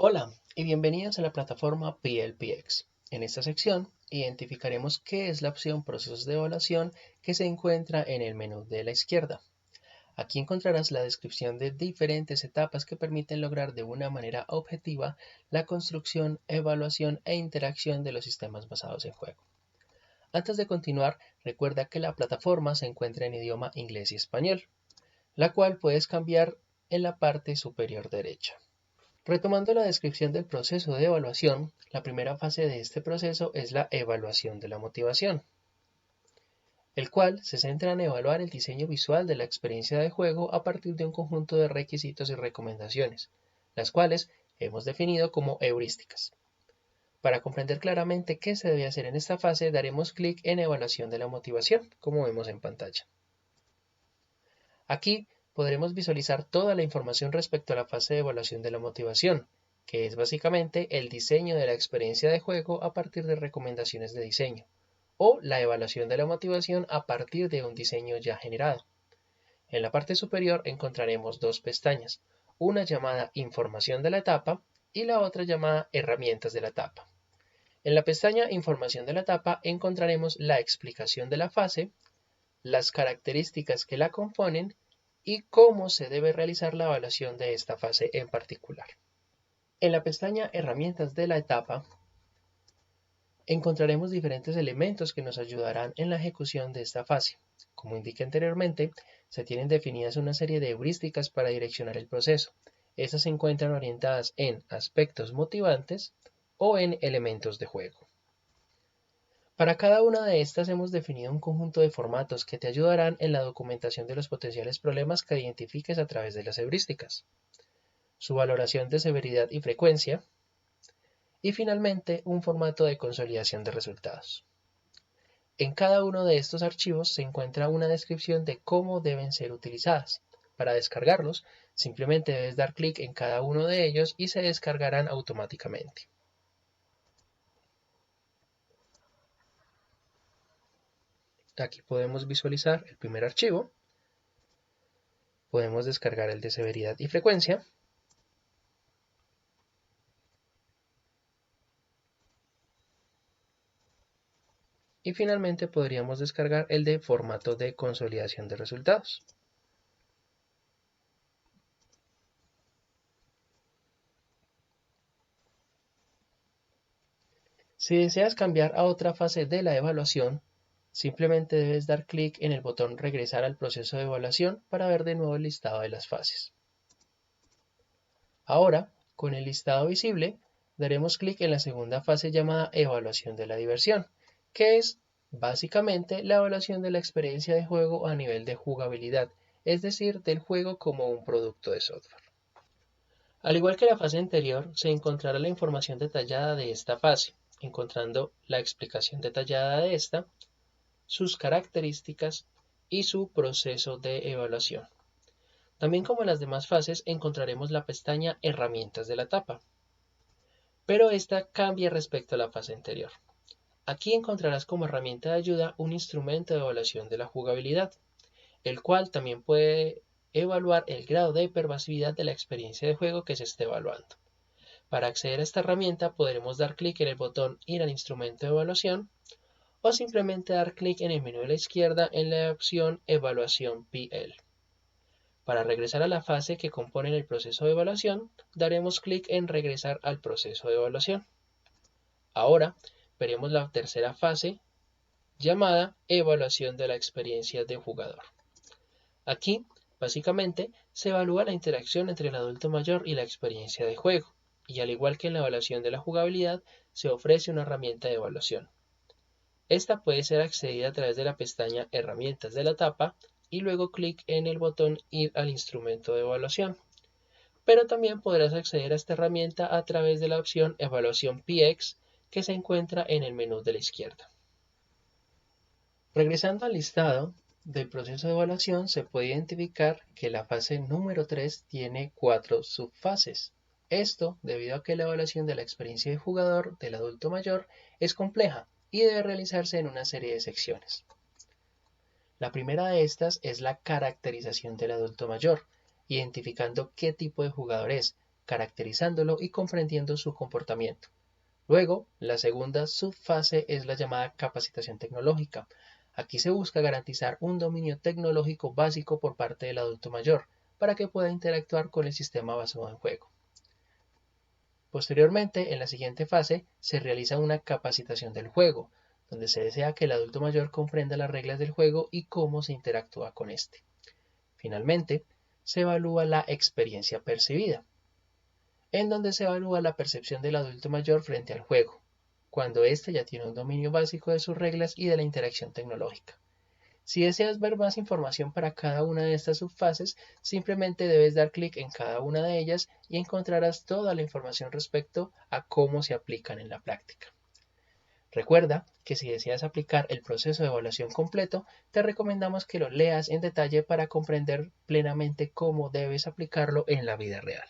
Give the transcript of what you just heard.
Hola y bienvenidos a la plataforma PLPX. En esta sección identificaremos qué es la opción Procesos de Evaluación que se encuentra en el menú de la izquierda. Aquí encontrarás la descripción de diferentes etapas que permiten lograr de una manera objetiva la construcción, evaluación e interacción de los sistemas basados en juego. Antes de continuar, recuerda que la plataforma se encuentra en idioma inglés y español, la cual puedes cambiar en la parte superior derecha. Retomando la descripción del proceso de evaluación, la primera fase de este proceso es la evaluación de la motivación, el cual se centra en evaluar el diseño visual de la experiencia de juego a partir de un conjunto de requisitos y recomendaciones, las cuales hemos definido como heurísticas. Para comprender claramente qué se debe hacer en esta fase, daremos clic en Evaluación de la motivación, como vemos en pantalla. Aquí podremos visualizar toda la información respecto a la fase de evaluación de la motivación, que es básicamente el diseño de la experiencia de juego a partir de recomendaciones de diseño, o la evaluación de la motivación a partir de un diseño ya generado. En la parte superior encontraremos dos pestañas, una llamada Información de la etapa y la otra llamada Herramientas de la etapa. En la pestaña Información de la etapa encontraremos la explicación de la fase, las características que la componen y cómo se debe realizar la evaluación de esta fase en particular. En la pestaña Herramientas de la etapa encontraremos diferentes elementos que nos ayudarán en la ejecución de esta fase. Como indiqué anteriormente, se tienen definidas una serie de heurísticas para direccionar el proceso. Estas se encuentran orientadas en aspectos motivantes o en elementos de juego. Para cada una de estas hemos definido un conjunto de formatos que te ayudarán en la documentación de los potenciales problemas que identifiques a través de las heurísticas, su valoración de severidad y frecuencia, y finalmente un formato de consolidación de resultados. En cada uno de estos archivos se encuentra una descripción de cómo deben ser utilizadas. Para descargarlos, simplemente debes dar clic en cada uno de ellos y se descargarán automáticamente. Aquí podemos visualizar el primer archivo. Podemos descargar el de severidad y frecuencia. Y finalmente podríamos descargar el de formato de consolidación de resultados. Si deseas cambiar a otra fase de la evaluación, simplemente debes dar clic en el botón Regresar al proceso de evaluación para ver de nuevo el listado de las fases. Ahora, con el listado visible, daremos clic en la segunda fase llamada Evaluación de la diversión, que es básicamente la evaluación de la experiencia de juego a nivel de jugabilidad, es decir, del juego como un producto de software. Al igual que la fase anterior, se encontrará la información detallada de esta fase, encontrando la explicación detallada de esta, sus características y su proceso de evaluación. También como en las demás fases encontraremos la pestaña Herramientas de la etapa, pero esta cambia respecto a la fase anterior. Aquí encontrarás como herramienta de ayuda un instrumento de evaluación de la jugabilidad, el cual también puede evaluar el grado de pervasividad de la experiencia de juego que se esté evaluando. Para acceder a esta herramienta podremos dar clic en el botón Ir al instrumento de evaluación o simplemente dar clic en el menú de la izquierda en la opción Evaluación PL. Para regresar a la fase que compone el proceso de evaluación, daremos clic en Regresar al proceso de evaluación. Ahora veremos la tercera fase llamada Evaluación de la experiencia de jugador. Aquí, básicamente, se evalúa la interacción entre el adulto mayor y la experiencia de juego, y al igual que en la evaluación de la jugabilidad, se ofrece una herramienta de evaluación. Esta puede ser accedida a través de la pestaña Herramientas de la etapa y luego clic en el botón Ir al instrumento de evaluación. Pero también podrás acceder a esta herramienta a través de la opción Evaluación PX que se encuentra en el menú de la izquierda. Regresando al listado del proceso de evaluación, se puede identificar que la fase número 3 tiene 4 subfases. Esto debido a que la evaluación de la experiencia de jugador del adulto mayor es compleja y debe realizarse en una serie de secciones. La primera de estas es la caracterización del adulto mayor, identificando qué tipo de jugador es, caracterizándolo y comprendiendo su comportamiento. Luego, la segunda subfase es la llamada capacitación tecnológica. Aquí se busca garantizar un dominio tecnológico básico por parte del adulto mayor, para que pueda interactuar con el sistema basado en juego. Posteriormente, en la siguiente fase, se realiza una capacitación del juego, donde se desea que el adulto mayor comprenda las reglas del juego y cómo se interactúa con este. Finalmente, se evalúa la experiencia percibida, en donde se evalúa la percepción del adulto mayor frente al juego, cuando éste ya tiene un dominio básico de sus reglas y de la interacción tecnológica. Si deseas ver más información para cada una de estas subfases, simplemente debes dar clic en cada una de ellas y encontrarás toda la información respecto a cómo se aplican en la práctica. Recuerda que si deseas aplicar el proceso de evaluación completo, te recomendamos que lo leas en detalle para comprender plenamente cómo debes aplicarlo en la vida real.